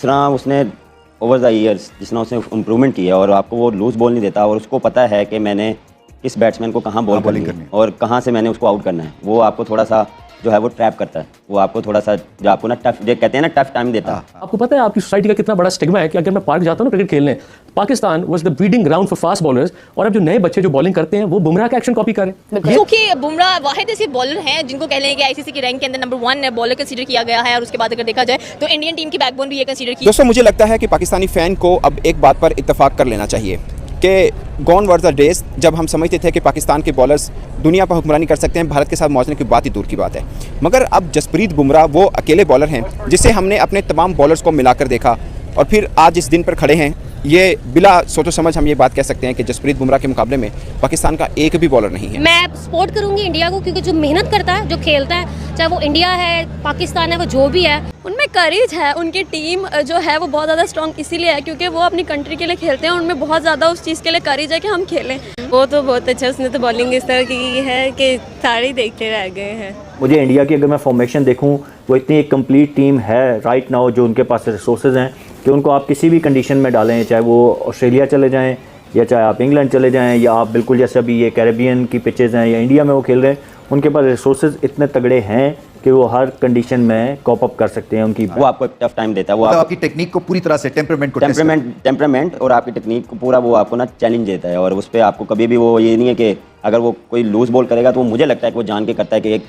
तरह उसने over the years जिस तरह उसने इम्प्रूवमेंट की है और आपको वो लूज बॉल नहीं देता और उसको पता है कि मैंने किस बैट्समैन को कहाँ बॉल करनी है और कहाँ से मैंने उसको आउट करना है, वो आपको थोड़ा सा जो है वो ट्रैप करता है, वो आपको थोड़ा सा जो आपको ना टफ जो कहते हैं ना टफ टाइम देता है। आपको पता है आपकी सोसाइटी का कितना बड़ा स्टिग्मा है कि अगर मैं पार्क जाता हूँ ना क्रिकेट खेलने, Pakistan was the breeding ground for fast bowlers, और अब जो नए बच्चे जो बॉलिंग करते हैं वो बुमराह का एक्शन कॉपी करें। क्योंकि बुमराह वाहिद ऐसे बॉलर हैं जिनको कह लें कि आईसीसी की रैंक के अंदर नंबर 1 बॉलर कंसीडर किया गया है, और उसके बाद अगर देखा जाए तो इंडियन टीम की बैकबोन भी ये कंसीडर की। दोस्तों मुझे लगता है कि पाकिस्तानी फैन को अब एक बात पर इत्तेफाक कर लेना चाहिए कि गॉन वर द डेज जब हम समझते थे कि पाकिस्तान के बॉलर्स दुनिया पर हुक्मरानी कर सकते हैं, भारत के साथ मौजने की बात ही दूर की बात है। मगर अब जसप्रीत बुमराह वो अकेले बॉलर हैं जिसे हमने अपने तमाम बॉलर्स को मिलाकर देखा और फिर आज इस दिन पर खड़े हैं। ये बिला सोचो समझ हम ये बात कह सकते हैं कि जसप्रीत बुमराह के मुकाबले में पाकिस्तान का एक भी बॉलर नहीं है। मैं सपोर्ट करूंगी इंडिया को, क्योंकि जो मेहनत करता है, जो खेलता है, चाहे वो इंडिया है, पाकिस्तान है, वो जो भी है, उनमें करेज है। उनकी टीम जो है वो बहुत ज़्यादा स्ट्रॉन्ग इसीलिए है क्योंकि वो अपनी कंट्री के लिए खेलते हैं, उनमें बहुत ज़्यादा उस चीज़ के लिए करेज है कि हम खेलें। वो तो बहुत अच्छा, उसने तो बॉलिंग इस तरह की है कि सारे ही देखते रह गए हैं। मुझे इंडिया की अगर मैं फॉर्मेशन देखूं, वो इतनी एक कंप्लीट टीम है राइट नाउ जो उनके पास रिसोर्सेज हैं कि उनको आप किसी भी कंडीशन में डालें, चाहे वो ऑस्ट्रेलिया चले जाएं या चाहे आप इंग्लैंड चले जाएं या आप बिल्कुल जैसे अभी ये कैरेबियन की पिचेज़ हैं या इंडिया में वो खेल रहे हैं, उनके पास रिसोर्सेज इतने तगड़े हैं कि वो हर कंडीशन में कॉप अप कर सकते हैं। उनकी वो आपको एक टफ टाइम देता है, वो आपकी टेक्निक को पूरी तरह से टेम्परामेंट और आपकी टेक्निक को पूरा वो आपको ना चैलेंज देता है, और उस पर आपको कभी भी वो ये नहीं है कि अगर वो कोई लूज बॉल करेगा तो वो मुझे लगता है कि वो जान के करता है कि एक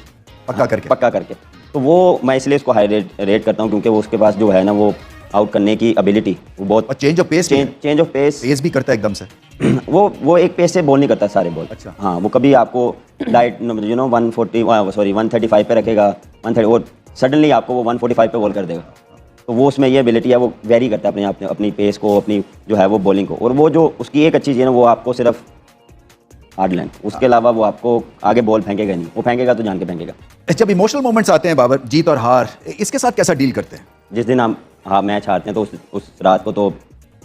पक्का करके। तो वो मैं इसलिए उसको हाई रेट करता हूँ क्योंकि वो उसके पास जो है ना वो आउट करने की एबिलिटी वो बहुत चेंज ऑफ पेस भी करता है एकदम से। वो एक पेस से बॉल नहीं करता सारे बॉल। अच्छा। हाँ, वो कभी आपको डाइट 145 पे रखेगा 130 और सडनली आपको वो 145 पे बॉल कर देगा। तो वो उसमें ये एबिलिटी है, वो वेरी करता है अपनी पेस को, अपनी जो है वो बॉलिंग को। और वो जो उसकी एक अच्छी चीज़ है ना, वो आपको सिर्फ हार्ड लेंथ, उसके अलावा वो आपको आगे बॉल फेंकेगा नहीं, वो फेंकेगा तो जान के फेंकेगा। जब इमोशनल मोमेंट्स आते हैं बाबर, जीत और हार, इसके साथ कैसा डील करते हैं? जिस दिन हम मैच हारते हैं तो उस रात को तो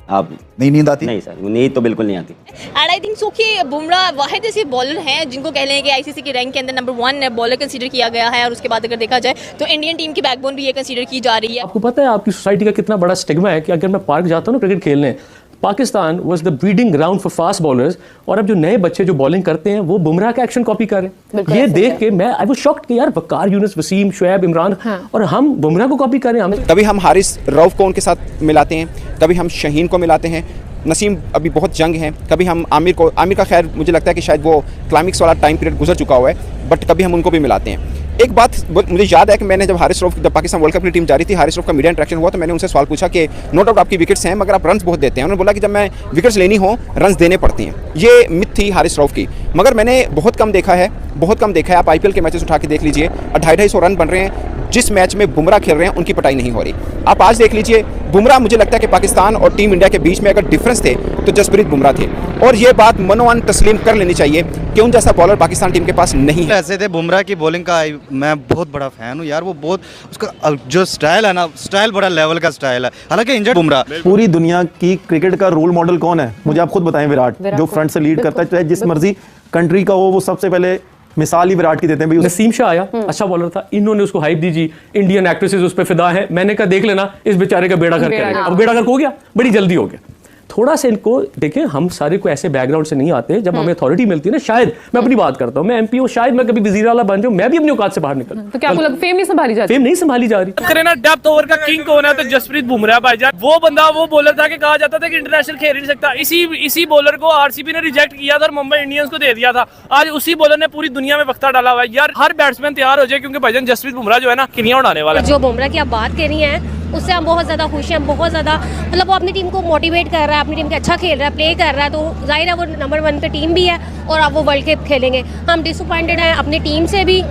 आप नहीं नींद आती? नहीं सर, नींद तो बिल्कुल नहीं आती। एंड आई थिंक सो कि बुमराह वाहिद ऐसे बॉलर हैं जिनको कह लें कि आईसीसी की रैंक के अंदर नंबर 1 बॉलर कंसीडर किया गया है, और उसके बाद अगर देखा जाए तो इंडियन टीम की बैकबोन भी ये कंसीडर की जा रही है। आपको पता है आपकी सोसाइटी का कितना बड़ा स्टिग्मा है कि अगर मैं पार्क जाता हूँ ना क्रिकेट खेलने, Pakistan was the breeding ground for fast bowlers, और अब जो नए बच्चे जो बॉलिंग करते हैं वो बुमराह का एक्शन कॉपी करें। ये देख के मैं आई वाज शॉक्ड कि यार वकार, यूनुस, वसीम, शुएब, इमरान, और हम बुमराह को कॉपी करें। हमें कभी हम हारिस रऊफ को उनके साथ मिलाते हैं, कभी हम शहीन को मिलाते हैं, नसीम अभी बहुत जंग है, कभी हम आमिर का खैर मुझे लगता है कि शायद वो क्लाइमेक्स वाला टाइम पीरियड गुजर चुका हुआ है, बट कभी हम उनको भी मिलाते हैं। एक बात मुझे याद है कि मैंने जब पाकिस्तान वर्ल्ड कप की टीम जा रही थी, हारिस रऊफ का मीडिया इंटरेक्शन हुआ तो मैंने उनसे सवाल पूछा कि नो डाउट आपकी विकेट्स हैं मगर आप रन्स बहुत देते हैं। उन्होंने बोला कि जब मैं विकेट्स लेनी हो रन्स देने पड़ती हैं। ये मिथ थी हारिस रऊफ की, मगर मैंने बहुत कम देखा है। आप आईपीएल के मैचेस उठा के देख लीजिए, 250-250 रन बन रहे हैं। जिस मैच में बुमराह खेल रहे हैं उनकी पिटाई नहीं हो रही। आप आज देख लीजिए, बुमराह, मुझे लगता है कि पाकिस्तान और टीम इंडिया के बीच में अगर डिफरेंस थे तो जसप्रीत बुमराह थे, और ये बात मनोअन तस्लीम कर लेनी चाहिए कि उन जैसा बॉलर पाकिस्तान टीम के पास नहीं है। ऐसे थे बुमराह की बॉलिंग का मैं बहुत बड़ा फैन हूँ यार। वो बहुत उसका जो स्टाइल है ना, स्टाइल बड़ा लेवल का स्टाइल है। हालांकि इंजर्ड बुमराह। पूरी दुनिया की क्रिकेट का रोल मॉडल कौन है? मुझे आप खुद बताएं। विराट जो फ्रंट से लीड करता है, चाहे जिस मर्जी कंट्री का हो, वो सबसे पहले मिसाल ही विराट की देते हैं। नसीम शाह आया, अच्छा बॉलर था, इन्होंने उसको हाइप दी जी, इंडियन एक्ट्रेसेस उस पर फिदा है। मैंने कहा देख लेना इस बेचारे का बेड़ा गर्क करेगा। अब बेड़ा गर्क हो गया, बड़ी जल्दी हो गया। थोड़ा सा इनको देखें, हम सारे को ऐसे बैकग्राउंड से नहीं आते। जब हमें अथॉरिटी मिलती है ना, शायद मैं अपनी बात करता हूँ, मैं एमपी हूँ, शायद मैं कभी वजीर आला बन जाऊँ, मैं भी अपनी औकात से बाहर निकल। तो क्या आपको लगता है फेम नहीं संभाली जा रही? फेम नहीं संभाली जा रही। अगर ना डेप्थ ओवर का किंग कौन है तो जसप्रीत बुमराह भाईजान। वो बंदा वो बॉलर था कि कहा जाता था कि इंटरनेशनल खेल नहीं सकता। इसी बॉलर को आरसीबी ने रिजेक्ट किया था और मुंबई इंडियंस को दे दिया था। आज उसी बॉलर ने पूरी दुनिया में वक्ता डाला हुआ है यार। हर बैट्समैन तैयार हो जाए क्योंकि भाईजान जसप्रीत बुमराह जो है ना किनिया उड़ाने वाला है। जो बुमराह की आप बात कर रही हैं उससे हम बहुत ज़्यादा खुश हैं, बहुत ज़्यादा। मतलब वो अपनी टीम को मोटिवेट कर रहा है, अपनी टीम के अच्छा खेल रहा है, प्ले कर रहा है, तो जाहिर है वो नंबर 1 पे टीम भी है और अब वो वर्ल्ड कप खेलेंगे। हम डिसअपॉइंटेड हैं अपनी टीम से भी,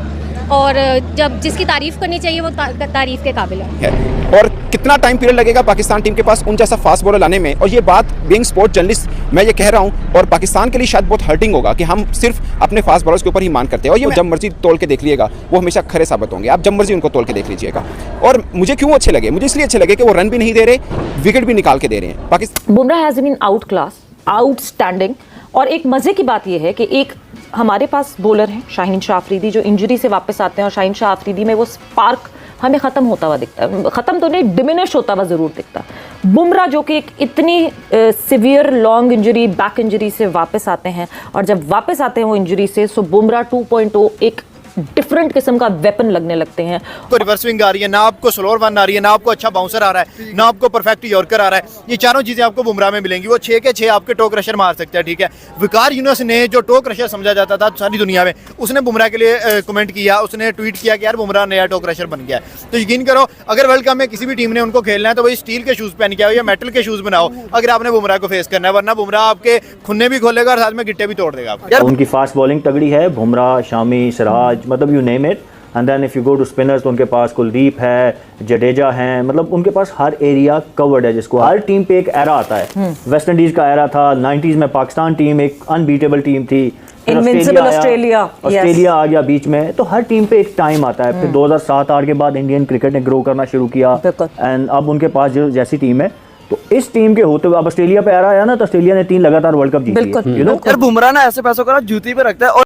और जब जिसकी तारीफ करनी चाहिए वो तारीफ के काबिल है। और कितना टाइम पीरियड लगेगा पाकिस्तान टीम के पास उन जैसा फास्ट बॉलर लाने में? और ये बात बीइंग स्पोर्ट जर्नलिस्ट मैं ये कह रहा हूँ, और पाकिस्तान के लिए शायद बहुत हर्टिंग होगा कि हम सिर्फ अपने फास्ट बॉलर्स के ऊपर ही मान करते हैं। और ये जब मर्जी तोल के देख लीजिएगा, वो हमेशा खरे साबित होंगे। आप जब मर्जी उनको तोल के देख लीजिएगा। और मुझे क्यों अच्छे लगे? मुझे इसलिए अच्छे लगे कि वो रन भी नहीं दे रहे, विकेट भी निकाल के दे रहे हैं। Pakistan Bumrah has been outclass, outstanding. और एक मजे की बात यह है कि एक हमारे पास बॉलर हैं शाहीन शाह अफरीदी, जो इंजरी से वापस आते हैं, और शाहीन शाह अफरीदी में वो स्पार्क हमें ख़त्म होता हुआ दिखता है, ख़त्म तो नहीं डिमिनिश होता हुआ ज़रूर दिखता है। बुमराह जो कि एक इतनी severe long injury, back injury से वापस आते हैं, और जब वापस आते हैं वो इंजरी से, सो बुमराह 2.0 एक डिफरेंट किस्म का वेपन लगने लगते हैं। आपको रिवर्स स्विंग आ रही है ना, आपको स्लोअर वन आ रही है ना, आपको अच्छा बाउंसर आ रहा है ना, आपको परफेक्ट यॉर्कर आ रहा है। ये चारों चीजें आपको बुमराह में मिलेंगी। वो 6 के 6 आपके टो क्रशर मार सकते हैं, ठीक है। विकार यूनुस ने जो टो क्रशर समझा जाता था सारी दुनिया में, उसने बुमराह के लिए कमेंट किया, उसने ट्वीट किया कि यार बुमराह नया टो क्रशर बन गया है। तो यकीन करो, अगर वर्ल्ड कप में किसी भी टीम ने उनको खेलना है तो वही स्टील के शूज पहन के आओ या मेटल के शूज बनाओ अगर आपने बुमराह को फेस करना है, वरना बुमराह आपके खुन्ने भी खोलेगा और साथ में गिट्टे भी तोड़ देगा आपको। उनकी फास्ट बॉलिंग तगड़ी है, बुमराह, शामी, सिराज, मतलब you name it. And then if you go to spinners तो उनके पास कुलदीप है, जडेजा हैं, मतलब उनके पास हर एरिया कवर्ड है। जिसको हर टीम पे एक एरा आता है। वेस्ट इंडीज़ का एरा था, 90s में पाकिस्तान टीम एक अनबीटेबल टीम थी, ऑस्ट्रेलिया आ गया बीच में। तो हर टीम पे एक टाइम आता है। फिर 2007-8 के बाद इंडियन क्रिकेट ने ग्रो करना शुरू किया, एंड अब उनके पास जो जैसी टीम है, तो इस टीम के होते हुए अब ऑस्ट्रेलिया पे आ रहा है ना, तो ऑस्ट्रेलिया ने 3 लगातार वर्ल्ड कप जीती है। बुमराह ना ऐसे पैसों का जूती पे रखता है। और